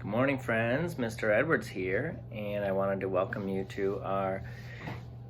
Good morning, friends. Mr. Edwards here, and I wanted to welcome you to our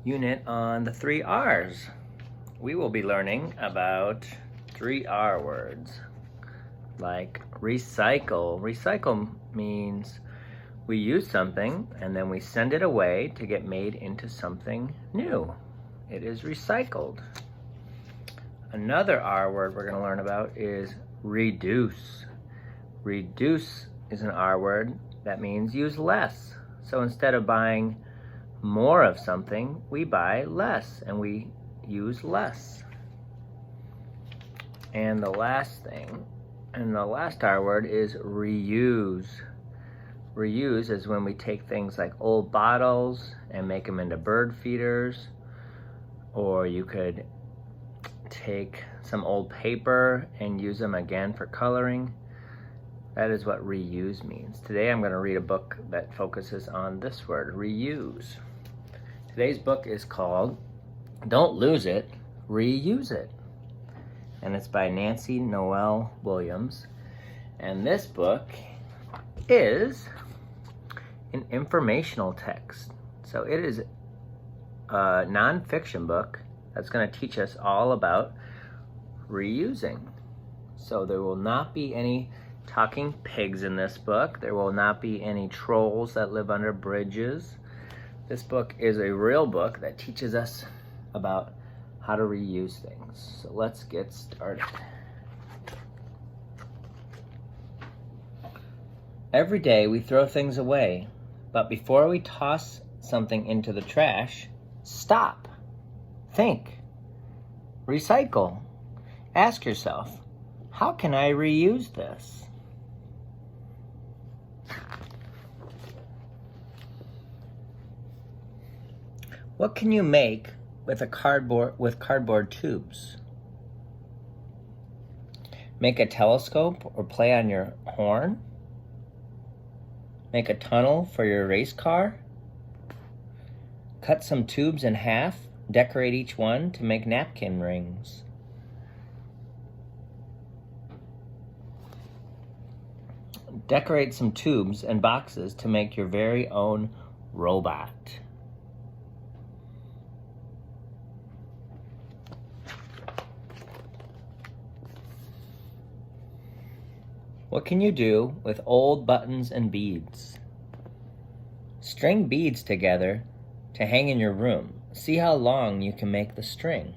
unit on the 3 R's. We will be learning about 3 R words, like recycle. Recycle means we use something and then we send it away to get made into something new. It is recycled. Another R word we're going to learn about is reduce. Reduce is an R word that means use less. So instead of buying more of something, we buy less and we use less. And the last R word is reuse. Reuse is when we take things like old bottles and make them into bird feeders, or you could take some old paper and use them again for coloring. That is what reuse means. Today I'm going to read a book that focuses on this word, reuse. Today's book is called Don't Lose It, Reuse It. And it's by Nancy Noel Williams. And this book is an informational text. So it is a nonfiction book that's going to teach us all about reusing. So there will not be any talking pigs in this book. There will not be any trolls that live under bridges. This book is a real book that teaches us about how to reuse things. So let's get started. Every day we throw things away, but before we toss something into the trash, stop, think, recycle. Ask yourself, how can I reuse this? What can you make with cardboard tubes? Make a telescope or play on your horn? Make a tunnel for your race car? Cut some tubes in half, decorate each one to make napkin rings. Decorate some tubes and boxes to make your very own robot. What can you do with old buttons and beads? String beads together to hang in your room. See how long you can make the string.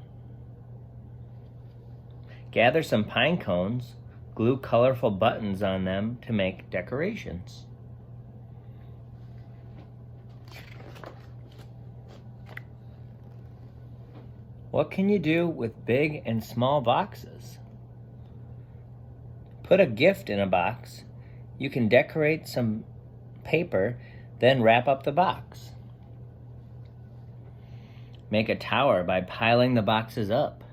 Gather some pine cones, glue colorful buttons on them to make decorations. What can you do with big and small boxes? Put a gift in a box. You can decorate some paper, then wrap up the box. Make a tower by piling the boxes up.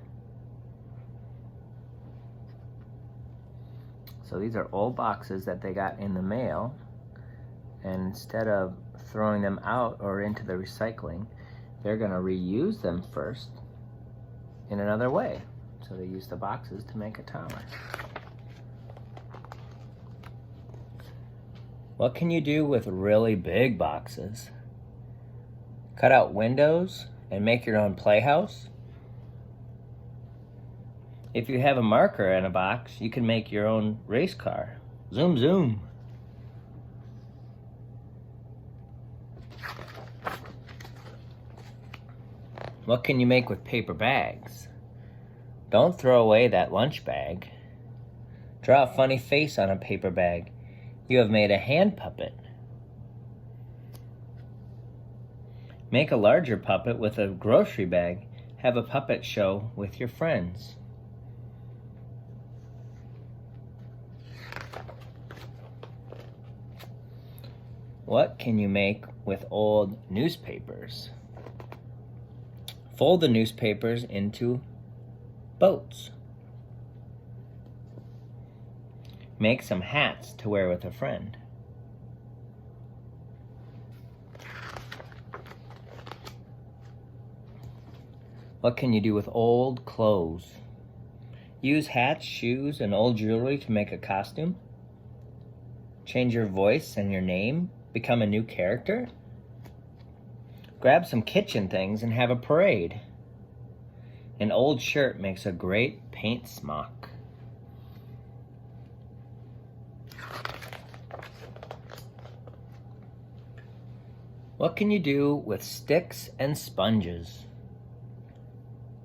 So these are old boxes that they got in the mail, and instead of throwing them out or into the recycling, they're going to reuse them first in another way. So they use the boxes to make a tower. What can you do with really big boxes? Cut out windows and make your own playhouse? If you have a marker in a box, you can make your own race car. Zoom, zoom. What can you make with paper bags? Don't throw away that lunch bag. Draw a funny face on a paper bag. You have made a hand puppet. Make a larger puppet with a grocery bag. Have a puppet show with your friends. What can you make with old newspapers? Fold the newspapers into boats. Make some hats to wear with a friend. What can you do with old clothes? Use hats, shoes, and old jewelry to make a costume. Change your voice and your name? Become a new character? Grab some kitchen things and have a parade. An old shirt makes a great paint smock. What can you do with sticks and sponges?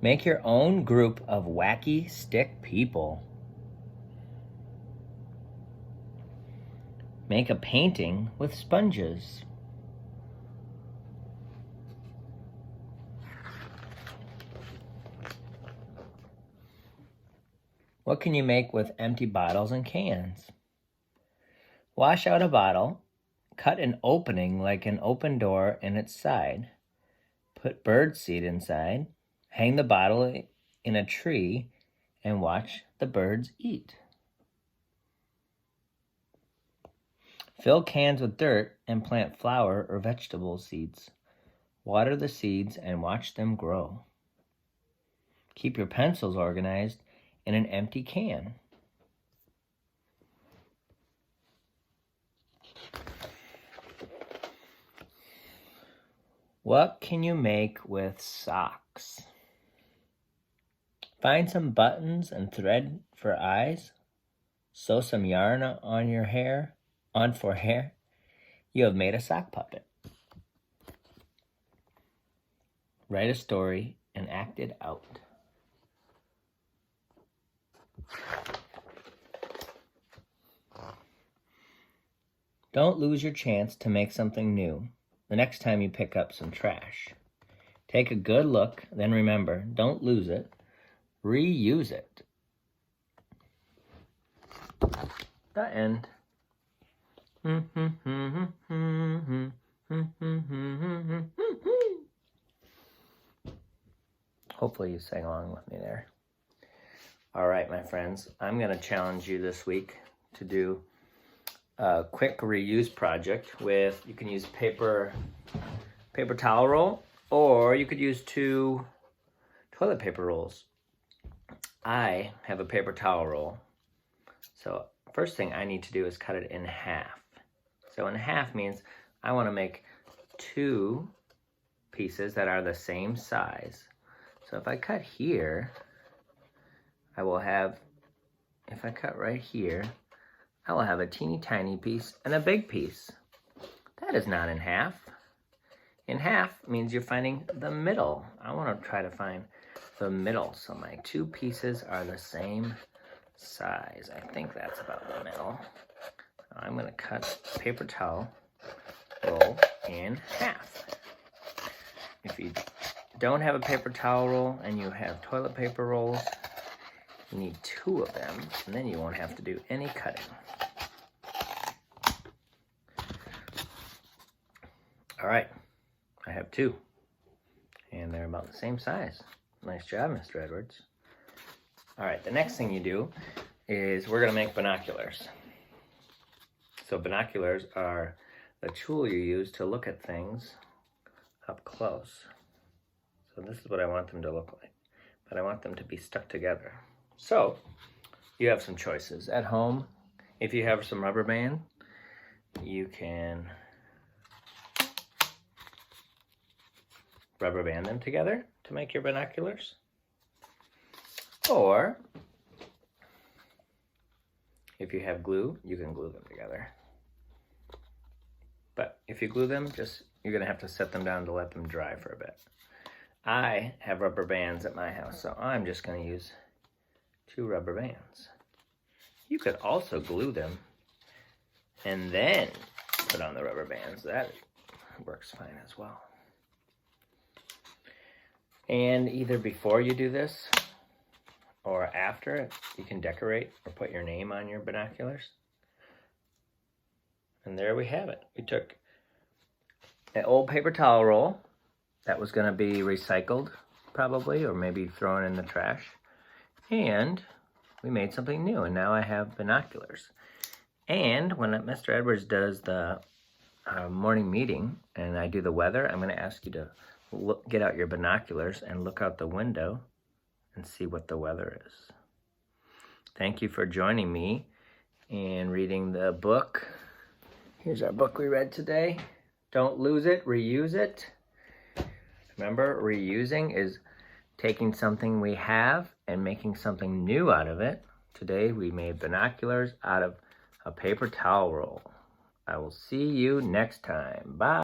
Make your own group of wacky stick people. Make a painting with sponges. What can you make with empty bottles and cans? Wash out a bottle, cut an opening like an open door in its side, put bird seed inside, hang the bottle in a tree, and watch the birds eat. Fill cans with dirt and plant flower or vegetable seeds. Water the seeds and watch them grow. Keep your pencils organized in an empty can. What can you make with socks? Find some buttons and thread for eyes. Sew some yarn on for hair. You have made a sock puppet. Write a story and act it out. Don't lose your chance to make something new the next time you pick up some trash. Take a good look, then remember, don't lose it. Reuse it. The end. Hopefully you sang along with me there. All right, my friends, I'm going to challenge you this week to do a quick reuse project with, you can use paper towel roll, or you could use 2 toilet paper rolls. I have a paper towel roll. So first thing I need to do is cut it in half. So in half means I want to make 2 pieces that are the same size. So if I cut here, I will have, if I cut right here, I will have a teeny tiny piece and a big piece. That is not in half. In half means you're finding the middle. I want to try to find the middle. So my 2 pieces are the same size. I think that's about the middle. I'm going to cut paper towel roll in half. If you don't have a paper towel roll and you have toilet paper rolls, you need 2 of them, and then you won't have to do any cutting. All right, I have 2, and they're about the same size. Nice job, Mr. Edwards. All right, the next thing you do is we're gonna make binoculars. So binoculars are the tool you use to look at things up close. So this is what I want them to look like, but I want them to be stuck together. So you have some choices. At home, if you have some rubber band, you can rubber band them together to make your binoculars. Or if you have glue, you can glue them together. But if you glue them, you're gonna have to set them down to let them dry for a bit. I have rubber bands at my house, so I'm just gonna use 2 rubber bands. You could also glue them and then put on the rubber bands. That works fine as well. And either before you do this or after, you can decorate or put your name on your binoculars. And there we have it. We took an old paper towel roll that was going to be recycled probably, or maybe thrown in the trash, and we made something new, and now I have binoculars. And when Mr. Edwards does the morning meeting and I do the weather, I'm going to ask you to get out your binoculars and look out the window and see what the weather is. Thank you for joining me in reading the book Here's our book we read today. Don't lose it, reuse it. Remember, reusing is taking something we have and making something new out of it. Today we made binoculars out of a paper towel roll. I will see you next time. Bye.